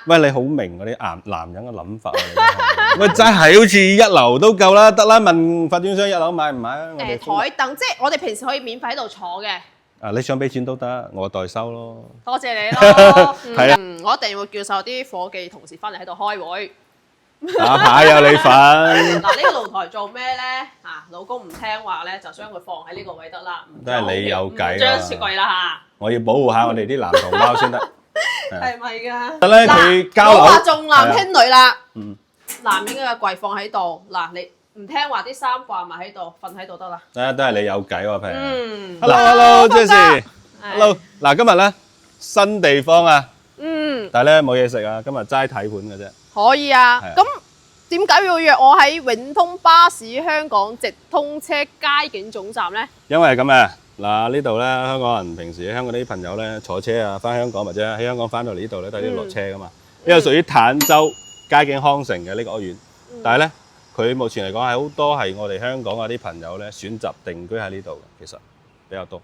喂，你好明嗰啲男人嘅諗法啊！喂，真係好似一樓都夠啦，得啦，問發展商一樓買唔買啊？台凳，即係我哋平時可以免費喺度坐嘅。啊，你想俾錢都得，我代收咯。多謝你咯。係啊，我一定會叫晒啲伙計同事翻嚟喺度開會。打牌有你份。嗱，呢個露台做咩咧？啊，老公唔聽話咧，就將佢放喺呢個位得啦。都係你有計啊！張雪櫃啦嚇。我要保護下我哋啲男同胞先得。係咪㗎？得咧，佢交樓。我話重男輕女啦。嗯。男人嘅櫃放喺度，嗱你唔聽話啲衫掛埋喺度，瞓喺度得啦。都係你有計喎，平。嗯。Hello，Jessie。Hello，嗱，今日咧新地方啊。但係咧冇嘢食啊，今日齋睇盤嘅啫。可以啊，咁點解要約我喺永通巴士香港直通車街景總站呢？因為咁啊，嗱呢度咧，香港人平時香港啲朋友咧坐車啊，翻香港或者喺香港翻到嚟呢度咧，都係要落車噶嘛。呢個屬於坦洲街景康城嘅呢個屋苑，但係咧佢目前嚟講係好多係我哋香港嗰啲朋友咧選擇定居喺呢度嘅，其實比較多。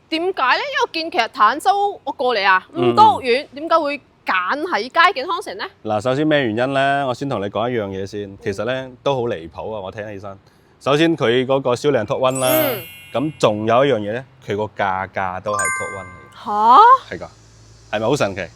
點解咧？因為我見其實坦洲我過嚟啊，咁多屋苑，點解會揀喺街景康城咧？嗱，首先咩原因咧？我先同你講一樣嘢先。其實咧都好離譜啊！我聽起身，首先佢嗰個銷量 top one 啦，咁仲有一樣嘢咧，佢個價格都係 top one 嚟。嚇？係㗎，係咪好神奇？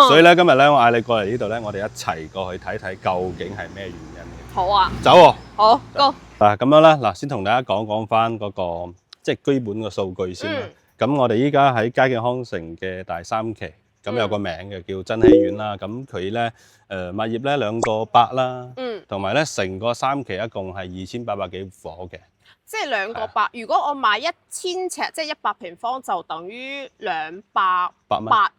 所以咧今日咧我嗌你過嚟呢度咧，我哋一齊過去睇睇究竟係咩原因嘅。好啊。走喎。好，Go。嗱咁樣啦，嗱先同大家講翻嗰個即係基本嘅數據先啦。咁我哋依家喺街景康城嘅第3期，咁有個名嘅叫珍禧苑啦。咁佢咧物業咧2個8啦，同埋咧成個3期一共係2800幾伙嘅。即係2個8，如果我買1000尺，即係100平方，就等於200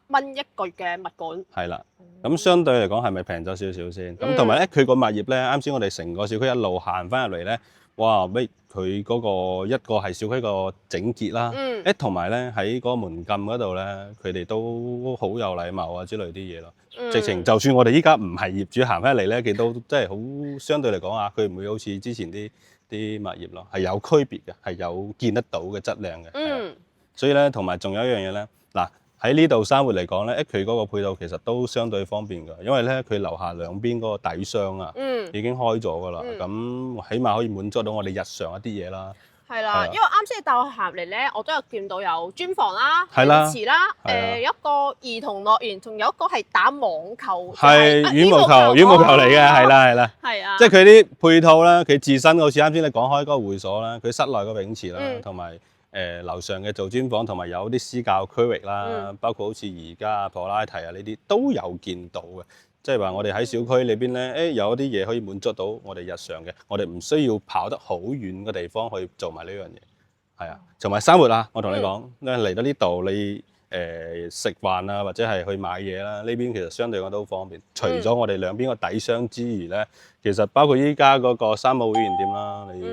蚊一個嘅物管。係啦，咁相對嚟講係咪平咗少少先？咁同埋咧佢個物業咧，啱先我哋成個小區一路行翻入嚟咧。哇！佢嗰個一個係小區個整潔啦，同埋咧喺嗰個門禁嗰度咧，佢哋都好有禮貌啊之類啲嘢咯。直情就算我哋依家唔係業主行翻嚟咧，佢都真係好相對嚟講啊，佢唔會好似之前啲物業咯，係有區別嘅，係有見得到嘅質量嘅。所以咧，同埋仲有一樣嘢咧，嗱。喺呢度生活嚟講咧，佢嗰個配套其實都相對方便㗎，因為咧佢樓下兩邊嗰個底箱啊，已經開咗㗎啦，咁起碼可以滿足到我哋日常一啲嘢啦。係啦，因為啱先帶我行嚟咧，我都有見到有專房啦、泳池啦，一個兒童樂園，仲有一個係打網球，係羽毛球嚟嘅，係啦，係啊，即係佢啲配套啦，佢自身好似啱先你講開嗰個會所啦，佢室內個泳池啦，同埋。樓上嘅做專房同埋有啲私教區域啦，包括好似而家普拉提啊呢啲都有見到嘅，即係話我哋喺小區裏邊咧，有一啲嘢可以滿足到我哋日常嘅，我哋唔需要跑得好遠嘅地方去做埋呢樣嘢，係啊，同埋生活啊，我同你講，嚟到呢度你食飯啊或者係去買嘢啦，呢邊其實相對講都好方便。除咗我哋兩邊個底箱之餘咧，其實包括依家嗰個3號會員店啦，你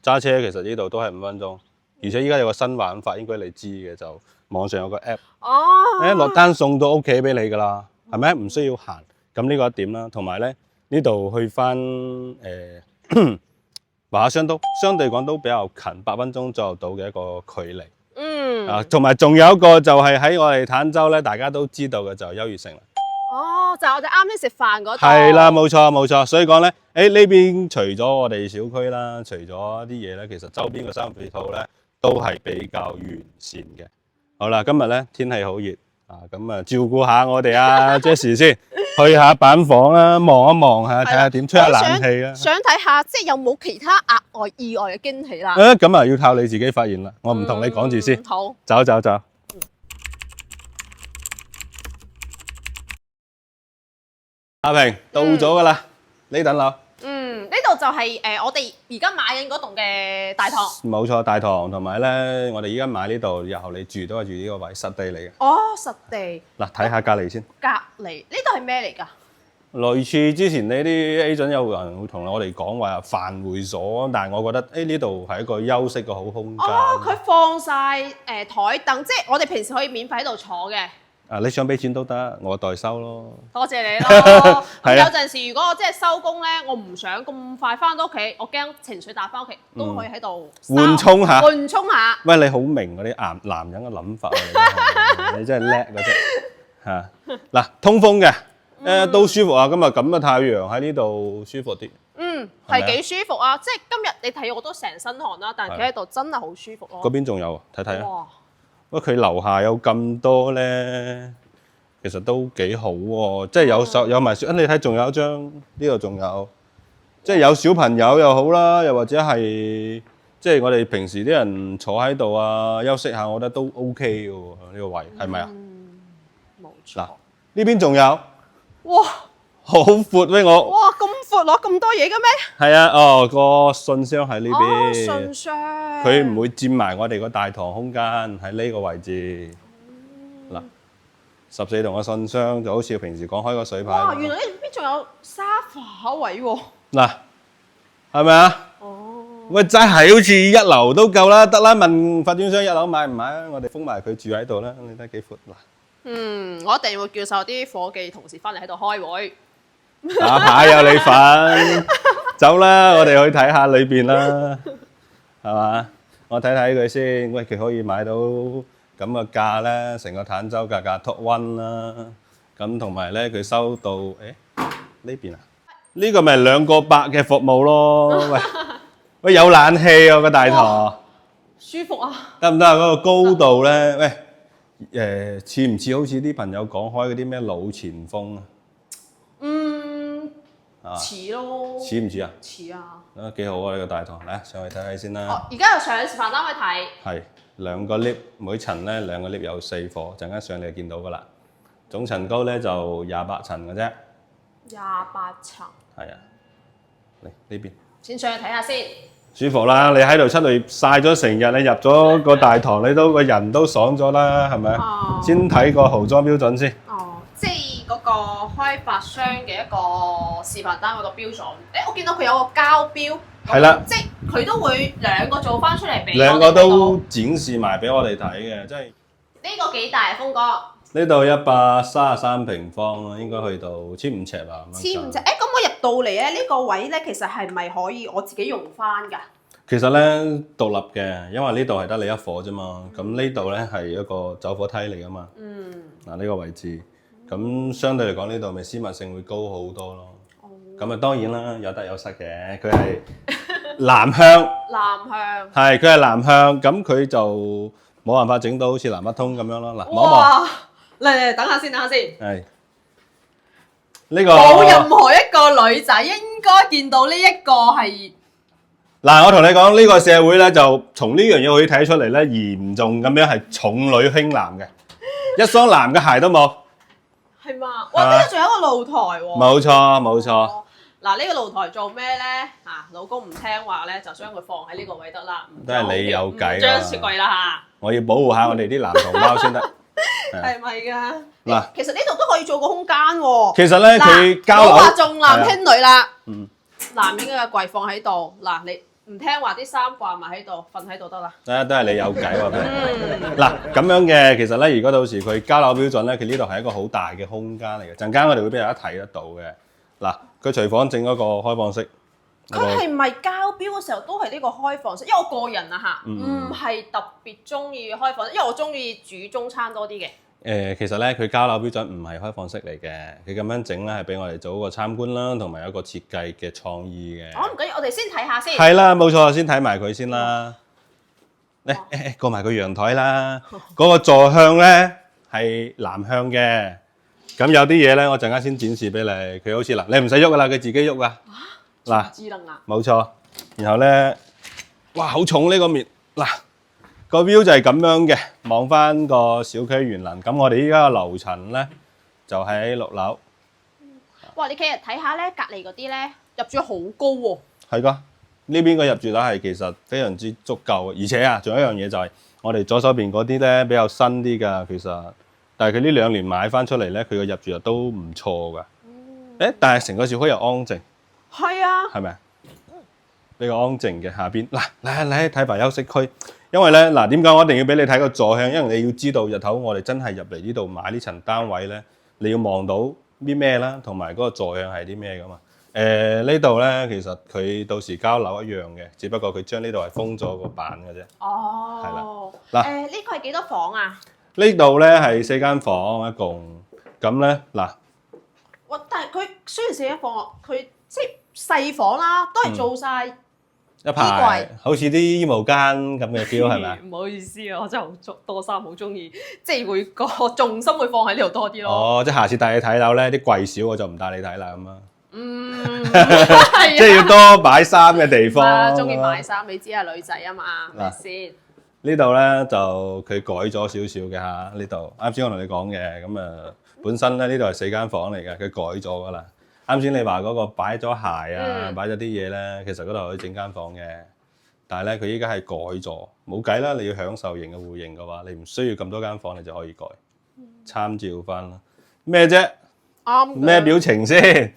揸車其實呢度都係5分鐘。而且依家有個新玩法，應該你知嘅，就網上有個 app，落單送到屋企俾你㗎啦，係咪？唔需要行，咁呢個一點啦。同埋咧，呢度去翻華商都相對講都比較近，8分鐘左右到嘅一個距離。同埋仲有一個就係喺我哋坦洲咧，大家都知道嘅就係優越城啦。就係我哋啱先食飯嗰度。係啦，冇錯。所以講咧，呢邊除咗我哋小區啦，除咗啲嘢咧，其實周邊嘅生活配套咧，都係比較完善嘅。好啦，今日咧天氣好熱啊，咁啊照顧下我哋啊 Jessie 先，去下板房啦，望一望下，睇下點吹下冷氣啊。想睇下即係有冇其他額外意外嘅驚喜啦。咁啊要靠你自己發現啦，我唔同你講住先。好，走。阿平到咗㗎啦，呢棟樓。呢度就係我哋而家買緊嗰棟嘅大堂。冇錯，大堂同埋咧，我哋而家買呢度，日後你住都係住呢個位，實地嚟嘅。實地。嗱，睇下隔離先。隔離呢度係咩嚟㗎？類似之前呢啲 agent 有人會同我哋講話飯會所，但係我覺得呢度係一個休息嘅好空間。佢放晒台凳，即係我哋平時可以免費喺度坐嘅。你想俾錢都得，我代收咯。多謝你咯。有陣時如果我即係收工咧，我唔想咁快翻到屋企，我驚情緒打翻屋企，都可以喺度緩衝下。喂，你好明嗰啲男人嘅諗法啊！你真係叻嗰隻嚇。嗱，通風嘅，都舒服啊！今日咁嘅太陽喺呢度舒服啲。係幾舒服啊！即係今日你睇我都成身汗啦，但係企喺度真係好舒服咯。嗰邊仲有，睇睇啊！哇！不過佢樓下有咁多咧，其實都幾好喎。即係有埋你睇仲有一張呢度仲有，即係有小朋友又好啦，又或者係即係我哋平時啲人坐喺度啊休息下，我覺得都 OK 嘅喎。呢個位係咪啊？冇錯。嗱，呢邊仲有，哇！好闊俾我。哇！咁闊攞咁多嘢嘅咩？係啊，哦個信箱喺呢邊。信箱。佢唔會佔埋我哋個大堂空間，喺呢個位置。嗱，14棟嘅信箱就好似平時講開個水牌。哇！原來呢邊仲有沙發位喎。嗱，係咪啊？喂，真係好似一樓都夠啦，得啦。問發展商一樓買唔買啊？我哋封埋佢住喺度啦。你睇幾闊嗱。我一定會叫晒啲伙計同事翻嚟喺度開會。打牌有你份，走啦！我哋去睇下裏邊啦，係嘛？我睇睇佢先。喂，佢可以買到咁嘅價咧，成個坦洲價格 top one 啦。咁同埋咧，佢收到呢邊啊？呢個咪2個8嘅服務咯。喂，有冷氣啊個大堂，舒服啊！得唔得啊？嗰個高度咧，喂，似唔似好似啲朋友講開嗰啲咩老前鋒啊？似咯。似唔似啊？似啊！幾好啊！呢個大堂，嚟上去睇睇先啦。而家又上示範單位睇。係2個 lift，每層咧2個 lift 有4伙，陣間上嚟就見到噶啦。總層高咧就28層嘅啫。28層。係啊，嚟呢邊。先上去睇下先。舒服啦！你喺度出嚟曬咗成日，你入咗個大堂，你都個人都爽咗啦，係咪？先睇個豪裝標準先。即係嗰個開發商嘅一個示範單位個標準。我見到佢有個交標。係啦。即係佢都會2個做翻出嚟俾我哋。2個都展示埋俾我哋睇嘅，即係。呢個幾大啊，峰哥？呢度133平方啦，應該去到1500尺啦。1500尺。咁我入到嚟咧，呢個位咧，其實係咪可以我自己用翻㗎？其實咧獨立嘅，因為呢度係得你一伙啫嘛。咁呢度咧係一個走火梯嚟㗎嘛。嗱呢個位置。咁相對嚟講，呢度咪私密性會高好多咯。咁啊當然啦，有得有失嘅。佢係南向。南向。係，佢係南向，咁佢就冇辦法整到好似南北通咁樣咯。嗱，望一望。嚟，等下先。係。呢個。冇任何一個女仔應該見到呢一個係。嗱，我同你講，呢個社會咧就從呢樣嘢可以睇出嚟咧，嚴重咁樣係重女輕男嘅，一雙男嘅鞋都冇。係嘛？哇！呢個仲有一個露台喎。冇錯。嗱，呢個露台做咩咧？老公唔聽話咧，就將佢放喺呢個位得啦。都係你有計啊！張雪櫃啦嚇。我要保護下我哋啲男同胞先得。係咪㗎？嗱，其實呢度都可以做個空間喎。其實咧，佢交流。冇話重男輕女啦。男人嘅櫃放喺度，嗱你。唔聽話啲衫掛埋喺度，瞓喺度得啦。都係你有計喎。嗱咁樣嘅，其實咧，如果到時佢交樓標準咧，佢呢度係一個好大嘅空間嚟嘅。陣間我哋會俾大家睇得到嘅。嗱，佢廚房整嗰個開放式。佢係咪交標嘅時候都係呢個開放式？因為我個人啊嚇，唔係特別中意開放式，因為我中意煮中餐多啲嘅。其實咧，佢交樓標準唔係開放式嚟嘅，佢咁樣整咧係俾我哋做一個參觀啦，同埋一個設計嘅創意嘅。唔緊要，我哋先睇下先。係啦，冇錯，先睇埋佢先啦。過埋個陽台啦。嗰個座向咧係南向嘅，咁有啲嘢咧，我陣間先展示俾你。佢好似嗱，你唔使喐噶啦，佢自己喐噶。嗱，智能啊。冇錯。然後咧，哇，好重呢個面嗱。個 view 就係咁樣嘅，望翻個小區園林。咁我哋依家嘅樓層咧就喺6樓。哇！你企日睇下咧，隔離嗰啲咧入住好高喎。係㗎，呢邊嘅入住率係其實非常之足夠嘅，而且啊，仲有一樣嘢就係我哋左手邊嗰啲咧比較新啲㗎，其實，但係佢呢2年買翻出嚟咧，佢嘅入住率都唔錯㗎。但係成個小區又安靜。係啊。係咪啊？比較安靜嘅下邊。嗱，嚟睇埋休息區。因為咧，嗱點解我一定要俾你睇個座向？因為你要知道日頭我哋真係入嚟呢度買呢層單位咧，你要望到啲咩啦，同埋嗰個座向係啲咩噶嘛？呢度咧其實佢到時交樓一樣嘅，只不過佢將呢度係封咗個板嘅啫。哦，係啦。嗱，呢個係幾多房啊？呢度咧係4間房一共，咁咧嗱。哇！但係佢雖然四間房，佢即係細房啦，都係做晒一排，好似啲衣帽間咁嘅 feel 係咪？唔好意思啊，我真係好多衫好中意，即係會個重心會放喺呢度多啲咯。哦，即係下次帶你睇樓咧，啲櫃少我就唔帶你睇啦咁啊。係即係要多擺衫嘅地方。中意買衫，你知係女仔啊嘛，係咪先？呢度咧就佢改咗少少嘅嚇，呢度啱先我同你講嘅咁啊，本身咧呢度係4間房嚟嘅，佢改咗噶啦。啱先你話嗰個擺咗鞋啊，擺咗啲嘢咧，其實嗰度可以整間房嘅，但係咧佢依家係改咗，冇計啦，你要享受型嘅戶型嘅話，你唔需要咁多間房，你就可以改，參照翻啦。咩啫？啱。咩表情先？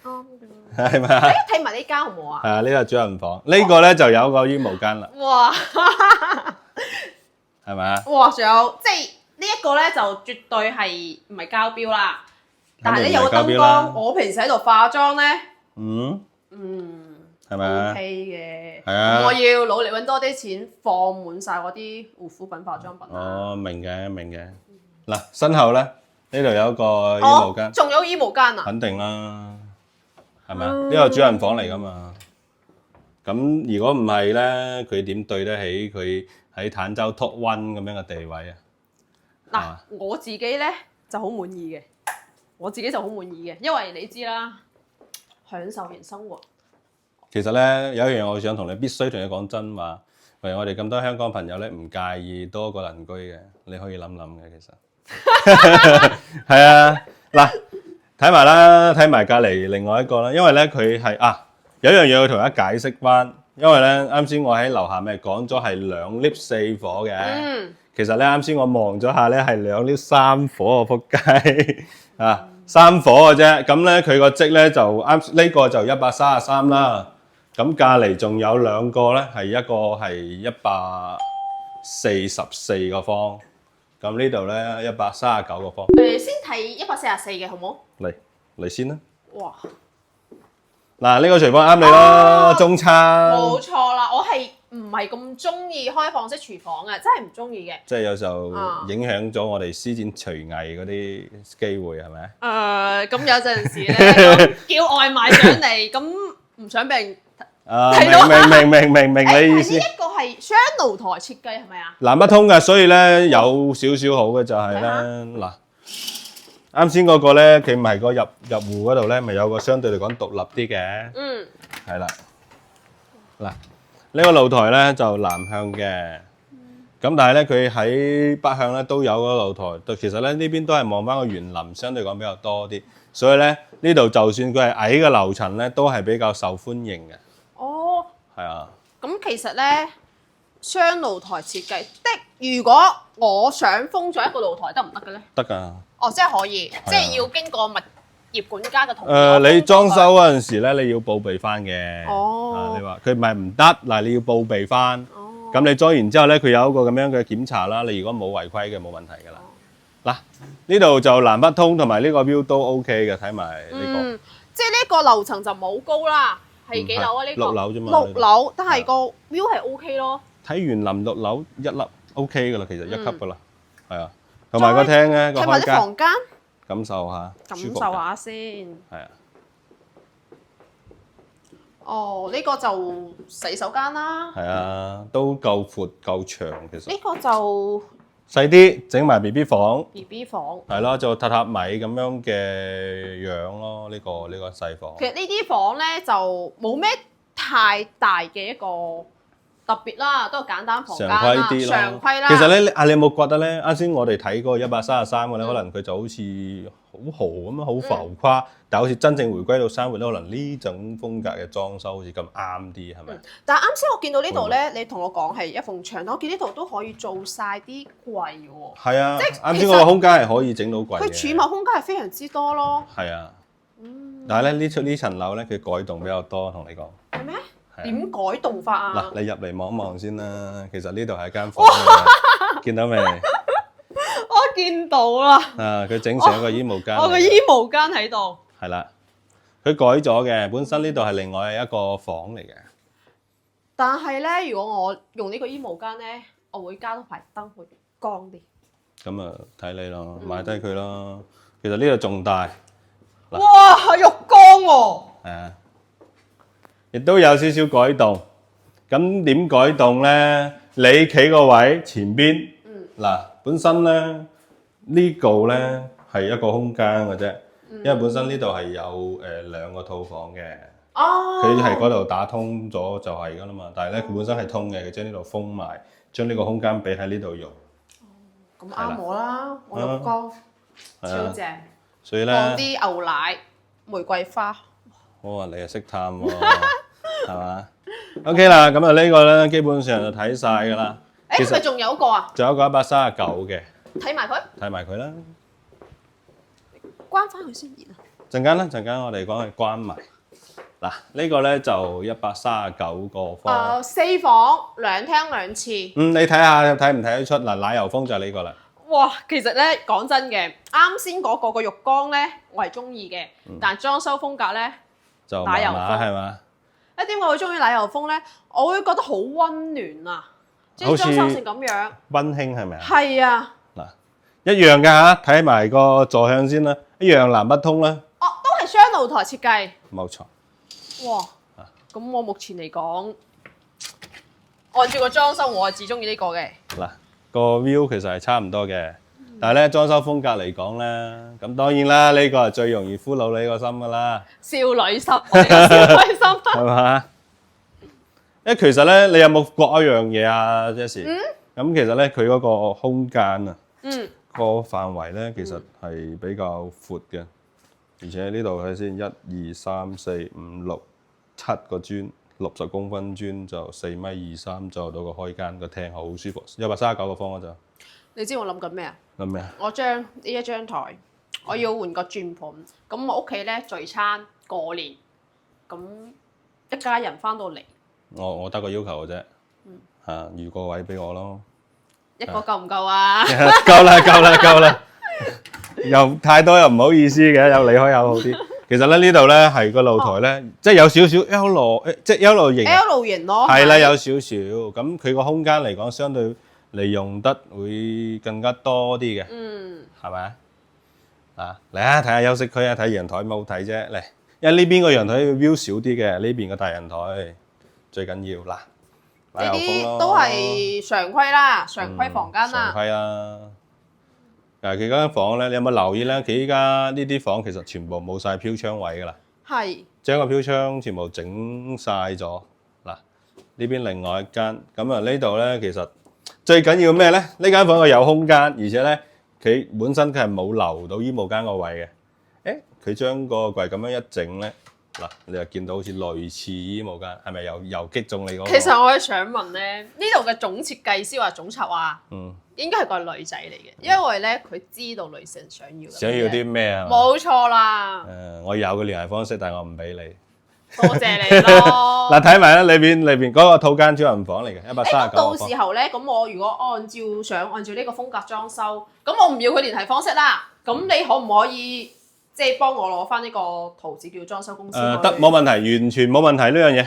係咪啊？睇埋呢間好唔好啊？係啊，呢個主人房，呢個咧就有個衣帽間啦。哇！係咪啊？哇！仲有即係呢一個咧，就絕對係唔係膠標啦。但係咧有個燈光，我平時喺度化妝咧，係咪啊 ？OK 嘅。係啊。我要努力揾多啲錢，放滿晒我啲護膚品、化妝品。哦，明嘅明嘅。嗱，身後咧呢度有一個衣帽間。仲有衣帽間啊？肯定啦，係咪啊？呢個主人房嚟噶嘛。咁如果唔係咧，佢點對得起佢喺坦洲 Top One 咁樣嘅地位啊？嗱，我自己咧就好滿意嘅，因為你知啦，享受型生活。其實咧有一樣我想同你必須同你講真話，為我哋咁多香港朋友咧唔介意多個鄰居嘅，你可以諗諗嘅其實。係啊，嗱，睇埋啦，睇埋隔離另外一個啦，因為咧佢係有一樣嘢要同大家解釋翻，因為咧啱先我喺樓下咪講咗係2 lift 4火嘅，其實咧啱先我望咗下咧係2 lift 3火，我仆街啊，3火嘅啫，咁咧佢個積咧就啱呢個就133啦，咁隔離仲有2個咧係一個係144個方，咁呢度咧139個方。先睇144嘅好唔好？嚟先啦。哇！嗱，呢個廚房啱你咯，中餐。冇錯啦，我係唔係咁中意開放式廚房嘅，真係唔中意嘅。即係有時候影響咗我哋施展廚藝嗰啲機會係咪？咁有陣時咧，叫外賣上嚟，咁唔想俾人睇到。明你意思。呢一個係雙露台設計係咪啊？南北通嘅，所以咧有少少好嘅就係咧嗱。啱先嗰個咧，佢咪個入戶嗰度咧，咪有個相對嚟講獨立啲嘅。係啦。嗱，呢個露台咧就南向嘅，咁但係咧佢喺北向咧都有個露台。其實咧呢邊都係望翻個園林，相對講比較多啲，所以咧呢度就算佢係矮嘅樓層咧，都係比較受歡迎嘅。哦。係啊。咁其實咧，雙露台設計的，如果我想封咗一個露台，得唔得嘅咧？得㗎。哦，即係可以，即係要經過物業管家嘅同意。你裝修嗰陣時咧，你要報備翻嘅。哦。你話佢唔係唔得，嗱你要報備翻。哦。咁你裝完之後咧，佢有一個咁樣嘅檢查啦。你如果冇違規嘅，冇問題㗎啦。嗱，呢度就南北通同埋呢個 view 都 OK 嘅，睇埋呢個。即係呢個樓層就冇高啦，係幾樓啊？呢個6樓啫嘛。6樓，但係個 view 係 OK 咯。睇園林6樓1粒 OK 㗎啦，其實1級㗎啦，係啊。同埋個廳咧，個開間，房間感受下，感受下先。係啊。哦，呢個就洗手間啦。係啊，都夠闊夠長其實。呢個就細啲，整埋 BB 房。BB 房。係咯，就榻榻米咁樣嘅樣咯，呢個細房。其實呢啲房咧就冇咩太大嘅一個特別啦，都係簡單房間啦，常規啦。其實咧，你有冇覺得咧？啱先我哋睇嗰個133嘅咧，可能佢就好似好豪咁樣，好浮誇。但係好似真正回歸到生活咧，可能呢種風格嘅裝修好似咁啱啲，係咪？但係啱先我見到呢度咧，你同我講係一埲牆，我見呢度都可以做晒啲櫃喎。係啊，啱先嗰個空間係可以整到櫃嘅。佢儲物空間係非常之多咯。係啊。但係咧呢層樓咧，佢改動比較多，同你講。係咩？點改動法啊？嗱，你入嚟望一望先啦。其實呢度係間房嚟嘅，見到未？我見到啦。佢整成一個衣帽間。我個衣帽間喺度。係啦，佢改咗嘅，本身呢度係另外一個房嚟嘅。但係咧，如果我用呢個衣帽間咧，我會加多排燈會光啲。咁啊，睇你咯，買低佢咯。其實呢度仲大。哇，浴缸喎！係啊，亦都有少少改動。咁點改動咧？你企個位前邊，嗱，本身咧呢度咧係一個空間嘅啫，因為本身呢度係有兩個套房嘅。哦，佢係嗰度打通咗就係噶啦嘛，但係咧佢本身係通嘅，佢將呢度封埋，將呢個空間俾喺呢度用。咁啱我啦，我浴缸超正，所以咧放啲牛奶、玫瑰花。我話你係識探喎，係嘛？OK 啦，咁啊呢個咧基本上就睇晒噶啦。誒，係咪仲有一個啊？仲有一個139嘅，睇埋佢，睇埋佢啦。關翻佢先熱啊！陣間我哋講佢關埋。嗱，呢個咧就139個方。4房2廳2廁。你睇下睇唔睇得出？嗱，奶油風就係呢個啦。哇，其實咧講真嘅，啱先嗰個浴缸咧，我係中意嘅，但係裝修風格咧就奶油風係嘛？點解我會中意奶油風咧？我會覺得好温暖啊，即係裝修成咁樣。温馨係咪啊？係啊。嗱，一樣㗎嚇，睇埋個座向先啦，一樣南北通啦。哦，都係雙露台設計。冇錯。哇！咁我目前嚟講，按照個裝修，我係至中意呢個嘅。嗱，個 view 其實係差唔多嘅，但係咧裝修風格嚟講咧，咁當然啦，呢個係最容易俘虜你個心㗎啦。少女心，我哋嘅少女心係嘛？其實咧，你有冇覺一樣嘢啊，Jessie？咁其實咧，佢嗰個空間啊，個範圍咧，其實係比較闊嘅，而且呢度睇先，1、2、3、4、5、6、7個磚，60公分磚就4.23米，就到個開間個廳好舒服，139個方嗰就。你知我諗緊咩啊？諗咩啊？我將呢一張台，我要換個轉盤。咁我屋企咧聚餐過年，咁一家人翻到嚟，我得個要求嘅啫，預個位俾我咯。一個夠唔夠啊？夠啦，又太多又唔好意思嘅，有你開有好啲。其實咧呢度咧係個露台咧，即係有少少 L 路，即係 L 型。L 型咯。係啦，有少少。咁佢個空間嚟講，相對利用得會更加多啲嘅。係咪啊？嚟啊，睇下休息區啊，睇陽台冇睇啫。嚟，因為呢邊個陽台 view 少啲嘅，呢邊個大陽台最緊要嗱。呢啲都係常規啦，常規房間啦。常規啦。佢嗰間房咧，你有冇留意咧？佢依家呢啲房其實全部冇晒飄窗位噶啦。係。將個飄窗全部整晒咗。嗱，呢邊另外一間，咁啊呢度咧其實最緊要咩咧？呢間房佢有空間，而且咧佢本身佢係冇留到衣帽間個位嘅。佢將個櫃咁樣一整咧。嗱，你又見到好似類似衣帽間，係咪又擊中你嗰個？其實我係想問咧，呢度嘅總設計師或總策劃，應該係個女仔嚟嘅，因為咧佢知道女性想要啲咩啊？冇錯啦。我有個聯繫方式，但係我唔俾你。多謝你咯。嗱，睇埋啦，裏邊嗰個套間主人房嚟嘅，139。到時候咧，咁我如果按照呢個風格裝修，咁我唔要佢聯繫方式啦。咁你可唔可以？即係幫我攞翻呢個圖紙叫裝修公司。得，冇問題，完全冇問題呢樣嘢。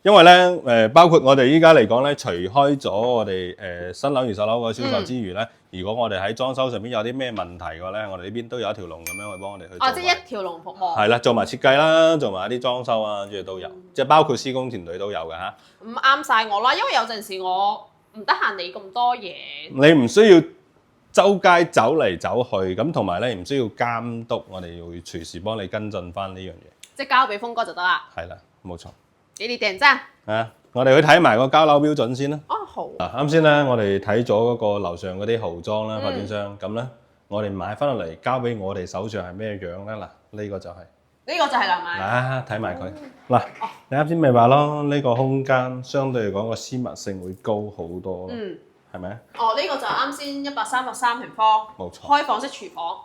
因為咧包括我哋依家嚟講咧，除開咗我哋新樓、二手樓個銷售之餘咧，如果我哋喺裝修上邊有啲咩問題嘅話咧，我哋呢邊都有一條龍咁樣去幫我哋去做。即係一條龍服務。係啦，做埋設計啦，做埋一啲裝修啊，即係都有，即係包括施工團隊都有嘅嚇。咁啱晒我啦，因為有陣時我唔得閒理咁多嘢。你唔需要周街走嚟走去，咁同埋咧唔需要監督，我哋會隨時幫你跟進翻呢樣嘢。即係交俾峰哥就得啦。係啦，冇錯。幾年訂真？我哋去睇埋個交樓標準先啦。好。啱先咧，我哋睇咗嗰個樓上嗰啲豪裝啦，發展商咁咧，我哋買翻落嚟交俾我哋手上係咩樣咧？嗱，呢個就係。呢個就係啦，買。睇埋佢。嗱，你啱先咪話咯，呢個空間相對嚟講個私密性會高好多。係咪啊？呢個就啱先133平方，冇錯，開放式廚房。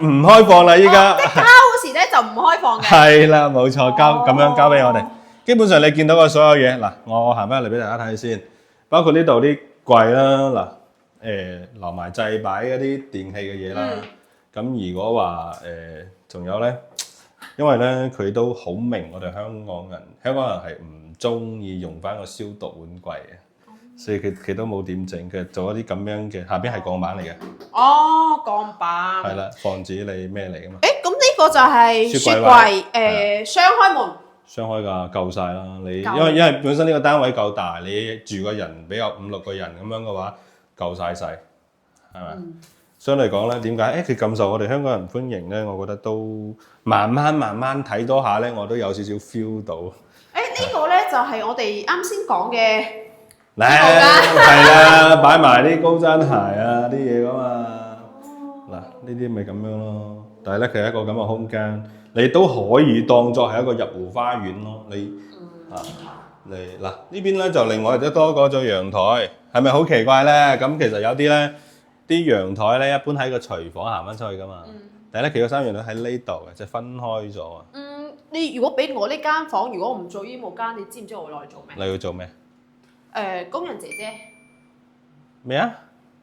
唔開放啦，依家。即係交嗰時咧就唔開放嘅。係啦，冇錯，咁樣交俾我哋。基本上你見到嘅所有嘢，嗱，我行翻嚟俾大家睇先，包括呢度啲櫃啦，嗱，留埋祭擺嗰啲電器嘅嘢啦。咁如果話仲有咧，因為咧佢都好明我哋香港人係唔中意用翻個消毒碗櫃嘅。所以佢都冇點整，佢做一啲咁樣嘅，下邊係鋼板嚟嘅。鋼板。係啦，防止你咩嚟噶嘛？咁呢個就係雪櫃，雙開門。雙開㗎，夠晒啦。你夠因為本身呢個單位夠大，你住個人比較5、6個人咁樣嘅話，夠晒使，係咪？相對嚟講咧，點解佢咁受我哋香港人歡迎咧？我覺得都慢慢睇多下咧，我都有少少 feel 到。呢個咧就係我哋啱先講嘅。係啦，擺埋啲高踭鞋啊啲嘢噶嘛。嗱，呢啲咪咁樣咯。但係咧，佢係一個咁嘅空間，你都可以當作係一個入戶花園咯。你嗱呢邊咧就另外都多咗陽台，係咪好奇怪咧？咁其實有啲咧啲陽台咧一般喺個廚房行翻出去噶嘛。但係咧，佢個3陽台喺呢度嘅，即係分開咗啊。你如果俾我呢間房，如果我唔做衣帽間，你知唔知我會攞嚟做咩？你要做咩？工人姐姐。咩啊？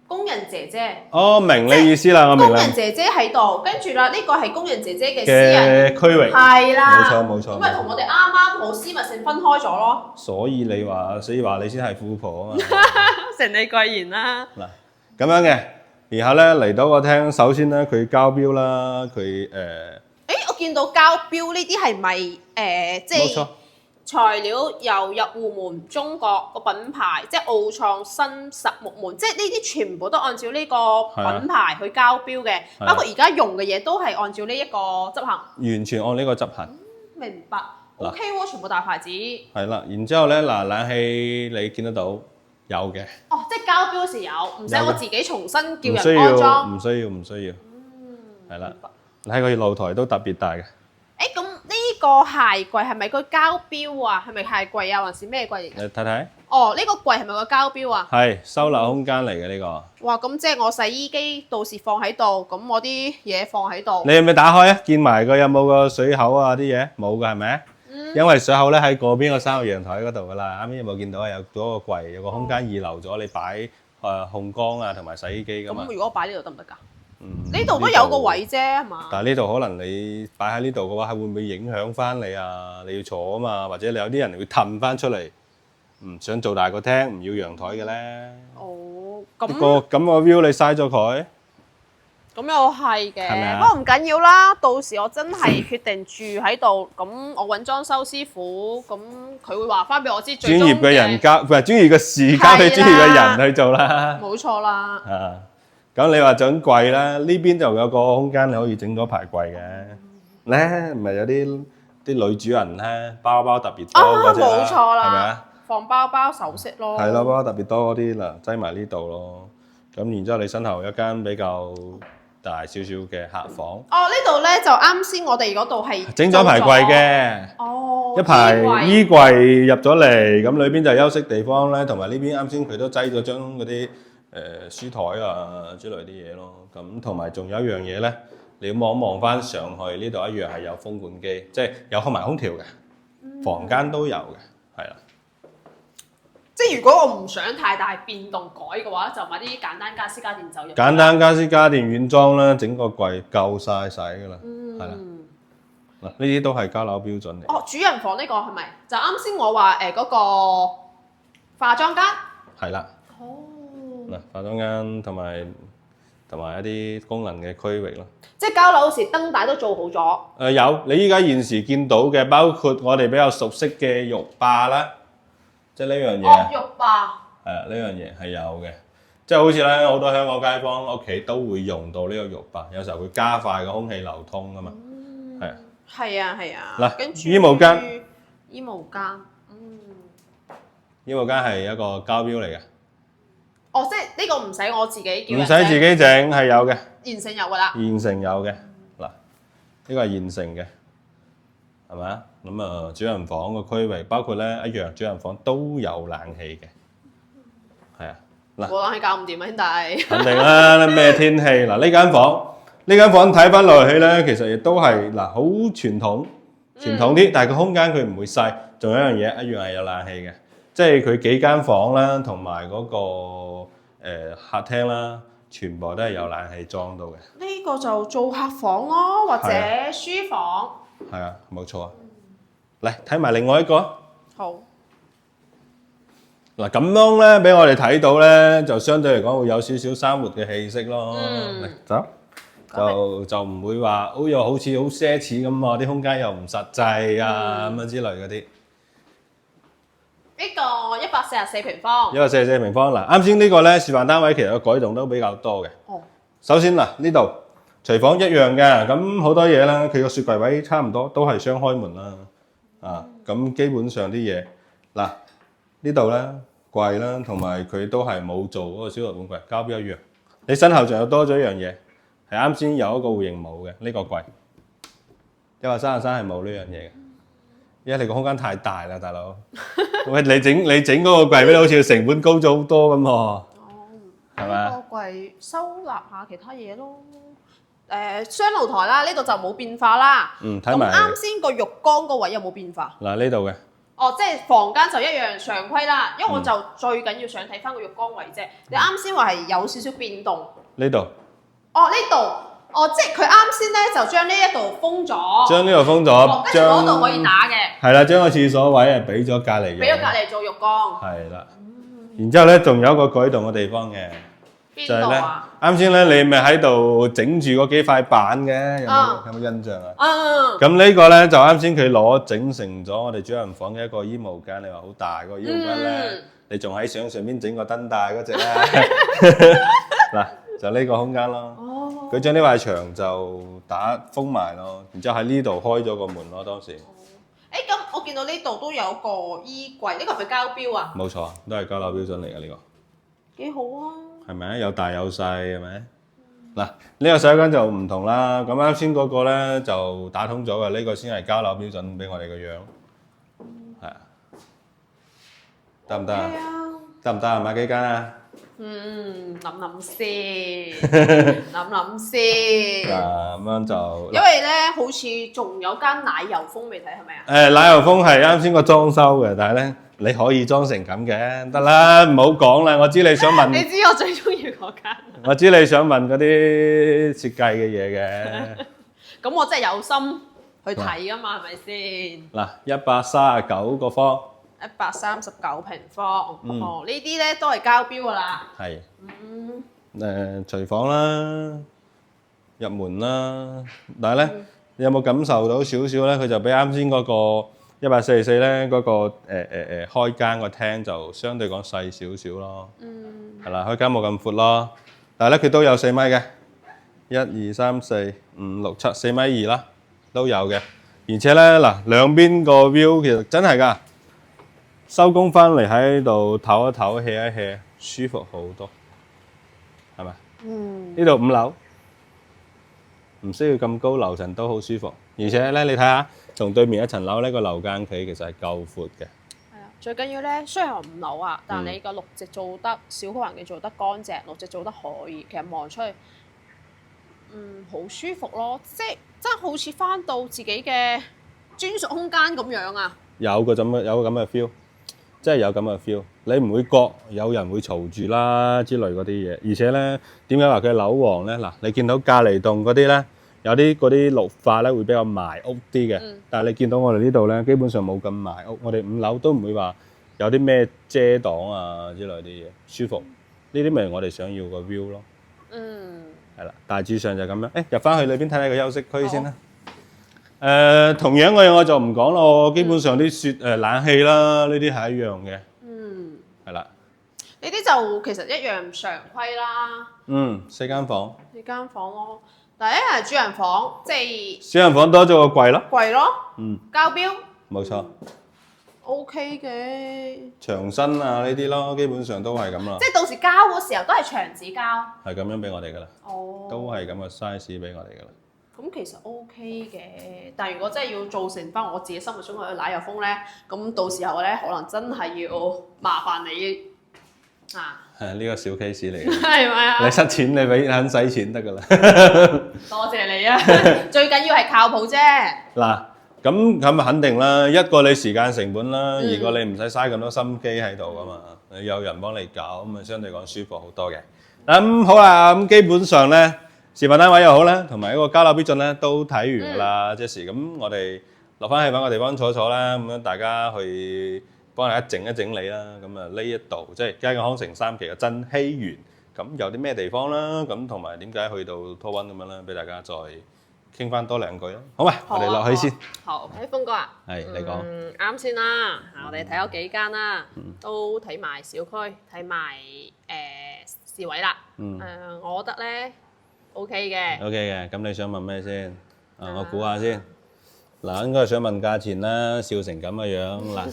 工人姐姐。哦，明你意思啦，我明啦。工人姐姐喺度，跟住啦，呢個係工人姐姐嘅私人區域。係啦。冇錯。咁咪同我哋啱啱好私密性分開咗咯。所以話你先係富婆啊嘛。成你貴言啦。嗱，咁樣嘅，然後咧嚟到個廳，首先咧佢交標啦，佢我見到交標呢啲係咪即係？冇錯。材料由入戶門、中國個品牌，即係奧創新實木門，即係呢啲全部都按照呢個品牌去交標嘅，包括而家用嘅嘢都係按照呢一個執行。完全按呢個執行。明白。OK 喎，全部大牌子。係啦，然之後咧嗱，冷氣你見得到有嘅。哦，即係交標時有，唔使我自己重新叫人安裝。唔需要。係啦，你睇個露台都特別大嘅。咁呢個鞋櫃係咪個膠標啊？係咪鞋櫃啊？還是咩櫃嚟嘅？你睇睇。哦，呢個櫃係咪個膠標啊？係收納空間嚟嘅呢個。哇！咁即係我洗衣機到時放喺度，咁我啲嘢放喺度。你係咪打開啊？見埋個有冇個水口啊？啲嘢冇㗎係咪？因為水口咧喺嗰邊個3個陽台嗰度㗎啦。啱啱有冇見到啊？有嗰個櫃，有個空間預留咗你擺烘乾啊同埋洗衣機㗎嘛。咁如果我擺呢度得唔得㗎？呢度都有個位啫，係嘛？但係呢度可能你擺喺呢度嘅話，係會唔會影響翻你啊？你要坐啊嘛，或者你有啲人會褪翻出嚟，唔想做大個廳，唔要陽台嘅咧。哦，咁個 view 你嘥咗佢，咁又係嘅。不過唔緊要啦，到時我真係決定住喺度，咁我揾裝修師傅，咁佢會話翻俾我知。專業嘅人交，唔係專業嘅事交俾專業嘅人去做啦。冇錯啦。啊。咁你話整櫃啦，呢邊就有個空間你可以整咗排櫃嘅。咧唔係有啲女主人咧，包包特別多嗰隻啦，冇錯啦，係咪啊？放包包首飾咯。係咯，包包特別多嗰啲嗱，擠埋呢度咯。咁然之後你身後有一間比較大少少嘅客房。哦，呢度咧就啱先我哋嗰度係整咗排櫃嘅。哦，一排衣櫃入咗嚟，咁裏邊就係休息地方咧，同埋呢邊啱先佢都擠咗張嗰啲書台啊之類啲嘢咯，咁同埋仲有一樣嘢咧，你要望翻上去呢度一樣係有風管機，即係有開埋空調嘅，房間都有嘅，係啦。即係如果我唔想太大變動改嘅話，就買啲簡單家私家電就入。簡單家私家電軟裝啦，整個櫃夠晒使㗎啦，係啦。嗱，呢啲都係交樓標準嚟。哦，主人房呢個係咪？就啱先我話嗰個化妝間。係啦。嗱，化妝間同埋一啲功能嘅區域咯，即係交樓時燈帶都做好咗。有，你依家現時見到嘅，包括我哋比較熟悉嘅浴霸啦，即係呢樣嘢。哦，浴霸。係啊，呢樣嘢係有嘅，即係好似咧好多香港街坊屋企都會用到呢個浴霸，有時候會加快個空氣流通㗎嘛。係啊。係啊係啊。嗱，跟住衣帽間。衣帽間。衣帽間係一個交標嚟嘅。哦，即係呢個唔使我自己叫人整，唔使自己整，係有嘅。現成有㗎啦。現成有嘅，嗱，呢個係現成嘅，係咪啊？咁啊，主人房個區域包括咧一樣，主人房都有冷氣嘅，係啊。嗱，冇冷氣搞唔掂啊，兄弟。肯定啦，咩天氣？嗱，呢間房睇翻落去咧，其實亦都係嗱好傳統啲，但係個空間佢唔會細。仲有一樣嘢，一樣係有冷氣嘅。即係佢幾間房啦，同埋嗰個客廳啦，全部都係有冷氣裝到嘅。呢個就做客房咯，或者書房。係啊，冇錯啊。嚟睇埋另外一個。好。嗱咁樣咧，俾我哋睇到咧，就相對嚟講會有少少生活嘅氣息咯。嚟走。就唔會話又好似好奢侈咁喎，啲空間又唔實際啊咁樣之類嗰啲。呢個144平方。144平方嗱，啱先呢個咧示範單位其實個改動都比較多嘅。哦。首先嗱，呢度廚房一樣嘅，咁好多嘢啦，佢個雪櫃位差唔多都係雙開門啦。咁基本上啲嘢嗱呢度咧櫃啦，同埋佢都係冇做嗰個小台碗櫃，膠標一樣。你身後仲有多咗一樣嘢，係啱先有一個戶型冇嘅呢個櫃，133係冇呢樣嘢嘅，因為你個空間太大啦，大佬。喂，你整嗰個櫃俾你好似成本高咗好多咁喎。哦，係咪？呢個櫃收納下其他嘢咯。雙露台啦，呢度就冇變化啦。睇埋。咁啱先個浴缸個位有冇變化？嗱呢度嘅。哦，即係房間就一樣常規啦，因為我就最緊要想睇翻個浴缸位啫。你啱先話係有少少變動。呢度。哦，呢度。哦，即係佢啱先咧就將呢一度封咗。將呢度封咗。跟住嗰度可以打嘅。係啦，將個廁所位係俾咗隔離用。俾咗隔離做浴缸。係啦。然之後咧，仲有一個改動嘅地方嘅。邊度啊？啱先咧，你咪喺度整住嗰幾塊板嘅，有冇印象啊？咁呢個咧就啱先佢攞整成咗我哋主人房嘅一個衣帽間，你話好大嗰個衣帽間咧，你仲喺相上邊整個燈帶嗰隻咧，嗱就呢個空間咯。佢將呢塊牆就封埋咯，然之後喺呢度開咗個門咯，當時。咁我見到呢度都有個衣櫃，呢個係咪膠標啊？冇錯，都係交樓標準嚟嘅呢個。幾好啊！係咪？有大有細係咪？嗱，呢個洗手間就唔同啦。咁啱先嗰個咧就打通咗嘅，呢個先係交樓標準俾我哋個樣。係啊，得唔得啊？得唔得啊？買幾間啊？諗先。嗱，咁樣就因為咧，好似仲有間奶油風未睇，係咪啊？奶油風係啱先個裝修嘅，但係咧你可以裝成咁嘅，得啦，唔好講啦。我知你想問。你知我最中意嗰間。我知你想問嗰啲設計嘅嘢嘅。咁我真係有心去睇噶嘛，係咪先？嗱，139個方。139平方。呢啲咧都係交標噶啦。係。廚房啦，入門啦，但係咧，你有冇感受到少少咧？佢就比啱先嗰個144咧嗰個開間個廳就相對講細少少咯。係啦，開間冇咁闊咯。但係咧，佢都有4米嘅，1、2、3、4、5、6、7，4.2米啦，都有嘅。而且咧嗱，兩邊個 view 其實真係㗎，收工翻嚟喺度唞一唞 hea 一 hea，舒服好多。係咪？呢度5樓，唔需要咁高，樓層都好舒服。而且咧，你睇下，同對面一層樓呢個樓間距其實係夠闊嘅。係啊，最緊要咧，雖然話5樓啊，但你個綠植做得小區環境做得乾淨，綠植做得可以，其實望出去，好舒服咯。即係真係好似翻到自己嘅專屬空間咁樣啊！有個咁嘅 feel。真係有咁嘅 feel，你唔會覺有人會嘈住啦之類嗰啲嘢，而且咧點解話佢係樓王咧？嗱，你見到隔離棟嗰啲咧，有啲嗰啲綠化咧會比較埋屋啲嘅，但係你見到我哋呢度咧，基本上冇咁埋屋，我哋5樓都唔會話有啲咩遮擋啊之類啲嘢，舒服。呢啲咪係我哋想要個 view 咯。係啦，大致上就咁樣。入翻去裏邊睇睇個休息區先啦。同樣嘅嘢我就唔講咯，基本上啲冷氣啦，呢啲係一樣嘅。係啦。呢啲就其實一樣常規啦。4間房。4間房咯，第一係主人房，即係。主人房多咗個櫃咯。櫃咯。交標。冇錯。OK 嘅。牆身啊呢啲咯，基本上都係咁啦。即係到時交嗰時候都係牆紙膠。係咁樣俾我哋噶啦。哦。都係咁嘅 size 俾我哋噶啦。咁其實 OK 嘅，但係如果真係要造成翻我自己心目中嘅奶油風咧，咁到時候咧可能真係要麻煩你啊！係呢個小 case 嚟嘅，係咪啊？你塞錢，你俾肯使錢得噶啦。多謝你啊！最緊要係靠譜啫。嗱，咁啊肯定啦，一個你時間成本啦，二個你唔使嘥咁多心機喺度噶嘛，你有人幫你搞，咁啊相對講舒服好多嘅。咁好啦，咁基本上咧。示範單位又好咧，同埋一個交樓標準咧都睇完㗎啦，即時咁我哋落翻去揾個地方坐啦，咁樣大家去幫大家整一整理啦。咁啊呢一度即係佳景康城3期嘅珍稀園咁有啲咩地方啦，咁同埋點解去到拖溫咁樣啦，俾大家再傾翻多兩句啦，好嘛？我哋落去先。好，峰哥啊，係你講。啱先啦，我哋睇咗幾間啦，都睇埋小區，睇埋示威啦。我覺得咧 OK 嘅。OK 嘅，咁你想問咩先？我估下先。嗱，應該係想問價錢啦，笑成咁嘅樣。嗱，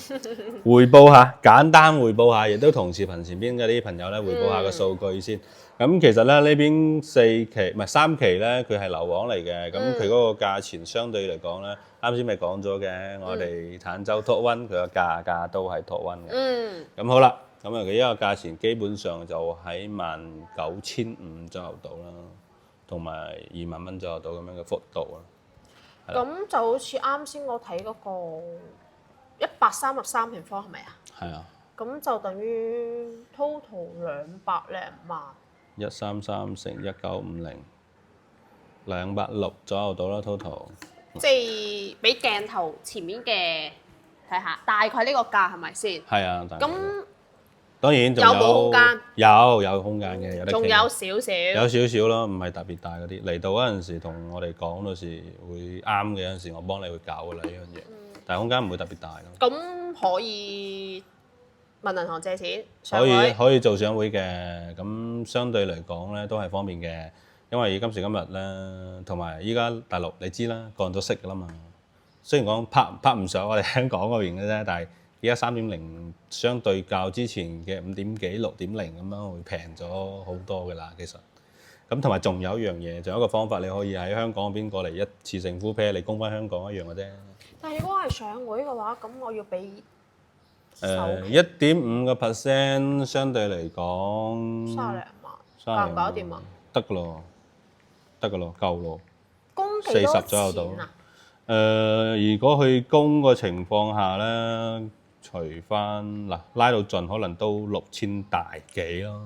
匯報下，簡單匯報下，亦都同視頻前邊嗰啲朋友咧匯報下個數據先。咁其實咧呢邊3期咧，佢係流黃嚟嘅，咁佢嗰個價錢相對嚟講咧，啱先咪講咗嘅，我哋坦洲托溫佢個價格都係托溫嘅。咁好啦，咁佢一個價錢基本上就喺19,500左右度啦，同埋2萬蚊左右度咁樣嘅幅度啦。咁就好似啱先我睇嗰個133平方係咪啊？係啊。咁就等於 total 200零萬。133乘1950 260左右到啦 total。即係俾鏡頭前面嘅睇下，大概呢個價係咪先？係啊。咁當然仲有冇空間？有空間嘅，有得傾。仲有少少。有少少咯，唔係特別大嗰啲。嚟到嗰陣時同我哋講到時會啱嘅，有陣時我幫你去搞㗎啦呢樣嘢。但係空間唔會特別大咯。咁可以問銀行借錢？可以做上會嘅，咁相對嚟講咧都係方便嘅，因為今時今日咧，同埋依家大陸你知啦，降咗息㗎啦嘛。雖然講拍唔上我哋香港嗰邊嘅啫，但係而家3.0相對較之前嘅5點幾、6.0咁樣會平咗好多㗎啦，其實。咁同埋仲有一樣嘢，仲有一個方法，你可以喺香港嗰邊過嚟一次性敷啤，你供翻香港一樣嘅啫。但係如果係上會嘅話，咁我要俾1.5%，相對嚟講30零萬，搞唔搞掂啊？得㗎咯，夠咯。供幾多40左右到錢啊？如果去供個情況下咧，除翻嗱拉到盡，可能都6000大幾咯，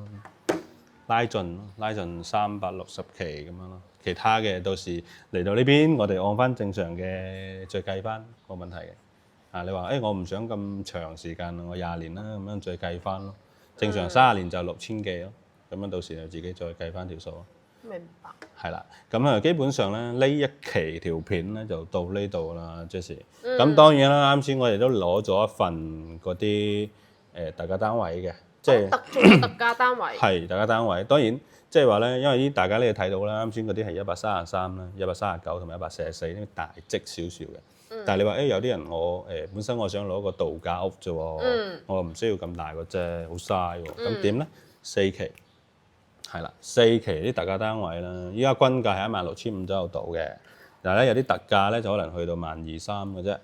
拉盡360期咁樣咯。其他嘅到時嚟到呢邊，我哋按翻正常嘅再計翻，冇問題嘅。你話我唔想咁長時間，我20年啦，咁樣再計翻咯。正常30年就6000幾咯，咁樣到時就自己再計翻條數咯。明白。係啦，咁基本上咧呢一期條片咧就到呢度啦，Jessie。咁當然啦，啱先我哋都攞咗一份嗰啲特價單位嘅，即係特價單位。係特價單位，當然即係話咧，因為大家呢睇到啦，啱先嗰啲係133啦、139同埋144呢啲大積少少嘅。但係你話有啲人我本身我想攞個度假屋啫喎，我唔需要咁大個啫，好嘥喎。咁點咧？4期。係啦，4期啲特價單位啦，依家均價係16,500左右到嘅，但係咧有啲特價咧就可能去到123,000嘅啫，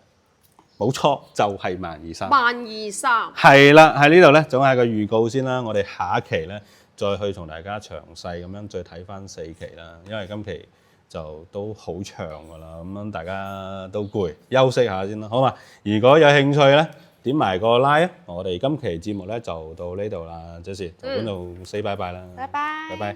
冇錯就係123,000。123,000。係啦，喺呢度咧總係個預告先啦，我哋下一期咧再去同大家詳細咁樣再睇翻4期啦，因為今期就都好長㗎啦，咁樣大家都攰，休息下先啦，好嘛？如果有興趣咧，點埋個 like 啊！我哋今期節目咧就到呢度啦，Jessie，同觀眾 say 拜拜啦，拜拜。拜拜。